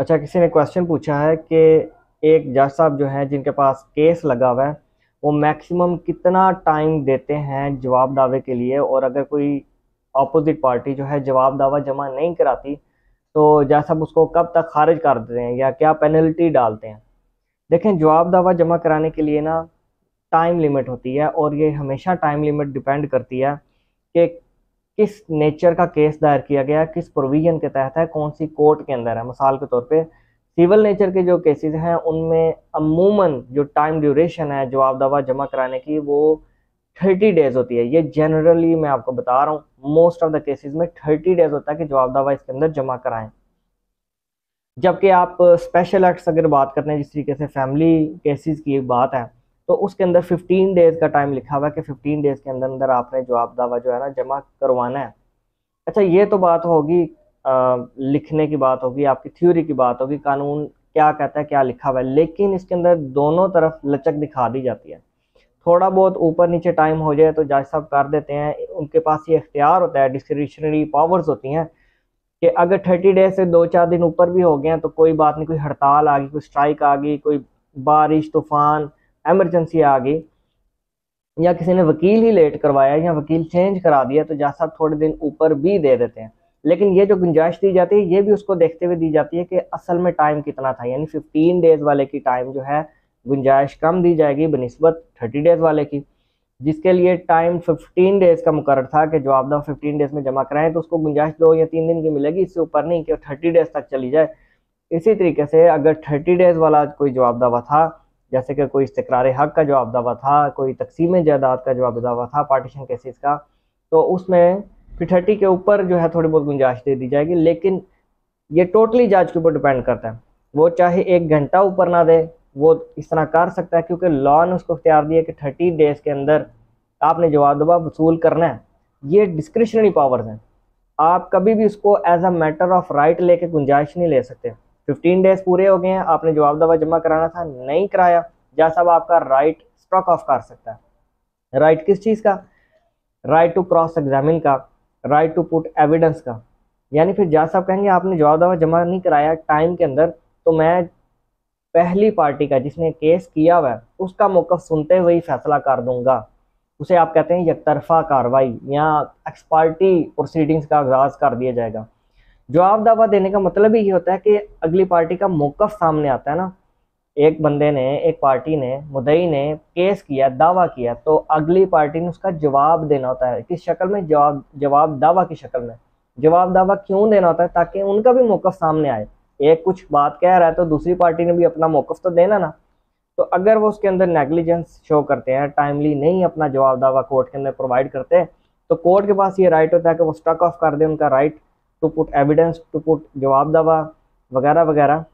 अच्छा, किसी ने क्वेश्चन पूछा है कि एक जज साहब जो हैं जिनके पास केस लगा हुआ है, वो मैक्सिमम कितना टाइम देते हैं जवाब दावे के लिए, और अगर कोई अपोजिट पार्टी जो है जवाब दावा जमा नहीं कराती तो जज साहब उसको कब तक खारिज कर देते हैं या क्या पेनल्टी डालते हैं। देखें, जवाब दावा जमा कराने के लिए ना टाइम लिमिट होती है, और ये हमेशा टाइम लिमिट डिपेंड करती है कि किस नेचर का केस दायर किया गया है, किस प्रोविजन के तहत है, कौन सी कोर्ट के अंदर है। मिसाल के तौर पे सिविल नेचर के जो केसेस हैं उनमें अमूमन जो टाइम ड्यूरेशन है जवाब दावा जमा कराने की वो 30 डेज होती है। ये जनरली मैं आपको बता रहा हूँ, मोस्ट ऑफ द केसेस में 30 डेज होता है कि जवाब दावा इसके अंदर जमा कराएं। जबकि आप स्पेशल एक्ट्स अगर बात करते हैं, जिस तरीके से फैमिली केसेस की बात है, तो उसके अंदर 15 डेज का टाइम लिखा हुआ है कि 15 डेज के अंदर अंदर आपने जवाब दावा जो है ना जमा करवाना है। अच्छा, ये तो बात होगी लिखने की बात होगी, आपकी थ्योरी की बात होगी, कानून क्या कहता है, क्या लिखा हुआ है। लेकिन इसके अंदर दोनों तरफ लचक दिखा दी जाती है। थोड़ा बहुत ऊपर नीचे टाइम हो जाए तो जज साहब कर देते हैं, उनके पास ये इख्तियार होता है, डिस्क्रिशनरी पावर्स होती हैं कि अगर 30 डेज से 2-4 दिन ऊपर भी हो गए हैं तो कोई बात नहीं, कोई हड़ताल आ गई, कोई स्ट्राइक आ गई, कोई बारिश तूफान एमरजेंसी आ गई, या किसी ने वकील ही लेट करवाया या वकील चेंज करा दिया, तो जज साहब थोड़े दिन ऊपर भी दे देते हैं। लेकिन ये जो गुंजाइश दी जाती है ये भी उसको देखते हुए दी जाती है कि असल में टाइम कितना था, यानी 15 डेज वाले की टाइम जो है गुंजाइश कम दी जाएगी बनिस्बत 30 डेज वाले की। जिसके लिए टाइम 15 डेज का मुकर्रर था कि जवाब दावा 15 डेज में जमा कराएं, तो उसको गुंजाइश 2 या 3 दिन की मिलेगी, इससे ऊपर नहीं कि 30 डेज तक चली जाए। इसी तरीके से अगर 30 डेज वाला कोई जवाब दावा था, जैसे कि कोई इस्तकरार हक का जवाब दावा था, कोई तकसीम जायदाद का जवाब दावा था, पार्टीशन केसेस का, तो उसमें फिर 30 के ऊपर जो है थोड़ी बहुत गुंजाइश दे दी जाएगी। लेकिन ये टोटली जज के ऊपर डिपेंड करता है, वो चाहे 1 घंटा ऊपर ना दे, वो इस तरह कर सकता है, क्योंकि लॉ ने उसको इख्तियार दिया कि 30 डेज के अंदर आपने जवाब दवा वसूल करना है। ये डिस्क्रिशनरी पावर्स हैं, आप कभी भी उसको as a matter of right लेके गुंजाइश नहीं ले सकते। 15 डेज पूरे हो गए हैं, आपने जवाब दवा जमा कराना था, नहीं कराया, जज साहब आपका राइट स्ट्रक ऑफ कर सकता है। राइट किस चीज़ का? राइट टू क्रॉस एग्जामिन का, राइट टू पुट एविडेंस का। यानी फिर जज साहब कहेंगे आपने जवाब दवा जमा नहीं कराया टाइम के अंदर, तो मैं पहली पार्टी का जिसने केस किया हुआ है उसका मौक़िफ़ सुनते हुए ही फैसला कर दूंगा। उसे आप कहते हैं यकतरफा कार्रवाई या एक्स पार्टी प्रोसीडिंग्स का आगाज कर दिया जाएगा। जवाब दावा देने का मतलब ही ये होता है कि अगली पार्टी का मौक़िफ़ सामने आता है ना। एक बंदे ने, एक पार्टी ने, मुद्दई ने केस किया, दावा किया, तो अगली पार्टी ने उसका जवाब देना होता है। किस शक्ल में? जवाब दावा की शक्ल में। जवाब दावा क्यों देना होता है? ताकि उनका भी मौक़िफ़ सामने आए। एक कुछ बात कह रहा है तो दूसरी पार्टी ने भी अपना मौक़िफ़ तो देना ना। तो अगर वो उसके अंदर नेग्लिजेंस शो करते हैं, टाइमली नहीं अपना जवाब दावा कोर्ट के अंदर प्रोवाइड करते हैं, तो कोर्ट के पास ये राइट होता है कि वो स्टक ऑफ कर दे उनका right to put evidence, to put जवाब दावा वगैरह वगैरह।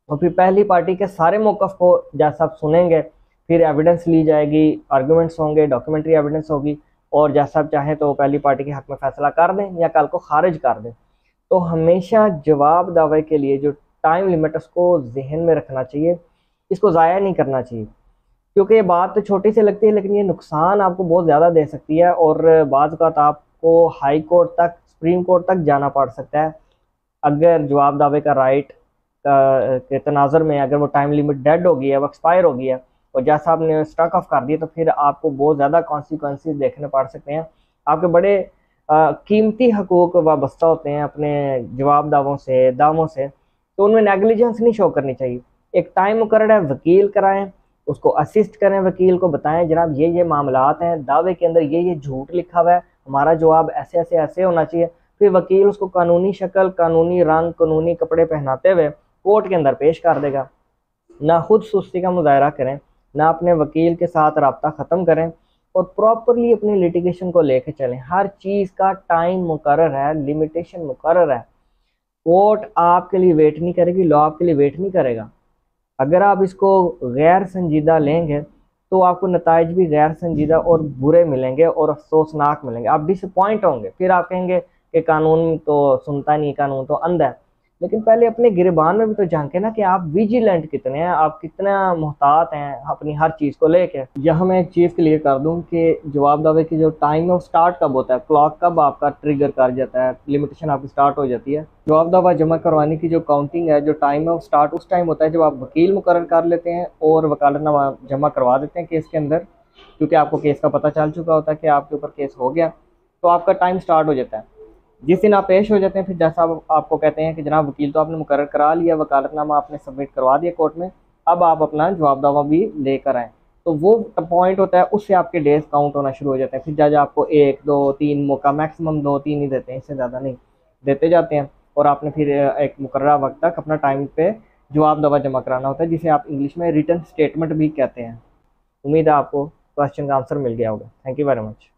और फिर पहली पार्टी के सारे मौक़िफ़ को जज साहब सुनेंगे, फिर एविडेंस ली जाएगी, आर्गूमेंट्स होंगे, डॉक्यूमेंट्री एविडेंस होगी, और जज साहब चाहें तो पहली पार्टी के हक में फैसला कर दें या कल को खारिज कर दें। तो हमेशा जवाब दावे के लिए जो टाइम लिमिट उसको जहन में रखना चाहिए, इसको ज़ाया नहीं करना चाहिए, क्योंकि ये बात तो छोटी सी लगती है लेकिन ये नुकसान आपको बहुत ज़्यादा दे सकती है, और बाज़ औक़ात आपको हाई कोर्ट तक, सुप्रीम कोर्ट तक जाना पड़ सकता है। अगर जवाब दावे का राइट के तनाज़ुर में अगर वो टाइम लिमिट डेड हो गई है, वो एक्सपायर हो गई है और जज साहब ने स्ट्रक ऑफ कर दिया, तो फिर आपको बहुत ज़्यादा कॉन्सिक्वेंसेस देखने पड़ सकते हैं। आपके बड़े कीमती हकूक़ वाबस्ता होते हैं अपने जवाब दावों से, तो उनमें नेग्लिजेंस नहीं शो करनी चाहिए। एक टाइम मुकर्रर है, वकील कराएं, उसको असिस्ट करें, वकील को बताएं जनाब ये मामलात हैं, दावे के अंदर ये झूठ लिखा हुआ है, हमारा जवाब ऐसे ऐसे ऐसे होना चाहिए। फिर वकील उसको कानूनी शक्ल, कानूनी रंग, कानूनी कपड़े पहनाते हुए कोर्ट के अंदर पेश कर देगा। ना खुद सुस्ती का मुजाहरा करें, ना अपने वकील के साथ रब्ता ख़त्म करें, और प्रॉपरली अपनी लिटिगेशन को लेके चलें। हर चीज़ का टाइम मुकर्रर है, लिमिटेशन मुकर्रर है। कोर्ट आपके लिए वेट नहीं करेगी, लॉ आपके लिए वेट नहीं करेगा। अगर आप इसको गैर संजीदा लेंगे तो आपको नताइज भी गैर संजीदा और बुरे मिलेंगे और अफसोसनाक मिलेंगे। आप डिसअपॉइंट होंगे, फिर आप कहेंगे कि कानून तो सुनता नहीं, कानून तो अंधा है। लेकिन पहले अपने गिरबान में भी तो झांके ना कि आप विजिलेंट कितने हैं, आप कितना मुहतात हैं अपनी हर चीज़ को लेके। यहाँ मैं एक चीज़ क्लियर कर दूं कि जवाब दावे की जो टाइम है वो स्टार्ट कब होता है, क्लॉक कब आपका ट्रिगर कर जाता है, लिमिटेशन आपकी स्टार्ट हो जाती है। जवाब दावा जमा करवाने की जो काउंटिंग है, जो टाइम है, वो स्टार्ट उस टाइम होता है जब आप वकील मुकर्रर कर लेते हैं और वकालतनामा जमा करवा देते हैं केस के अंदर, क्योंकि आपको केस का पता चल चुका होता है कि आपके ऊपर केस हो गया, तो आपका टाइम स्टार्ट हो जाता है। जिस दिन आप पेश हो जाते हैं, फिर जैसा आपको कहते हैं कि जनाब वकील तो आपने मुकर्रर करा लिया, वकालतनामा आपने सबमिट करवा दिया कोर्ट में, अब आप अपना जवाब दावा भी लेकर आएँ, तो वो पॉइंट होता है, उससे आपके डेज काउंट होना शुरू हो जाते हैं। फिर जज आपको 1 2 3 मौका, मैक्सिमम 2 3 ही देते हैं, इससे ज़्यादा नहीं देते जाते हैं, और आपने फिर एक मुकर्ररा वक्त तक अपना टाइम पे जवाब दावा जमा कराना होता है, जिसे आप इंग्लिश में रिटन स्टेटमेंट भी कहते हैं। उम्मीद है आपको क्वेश्चन का आंसर मिल गया होगा। Thank you very much.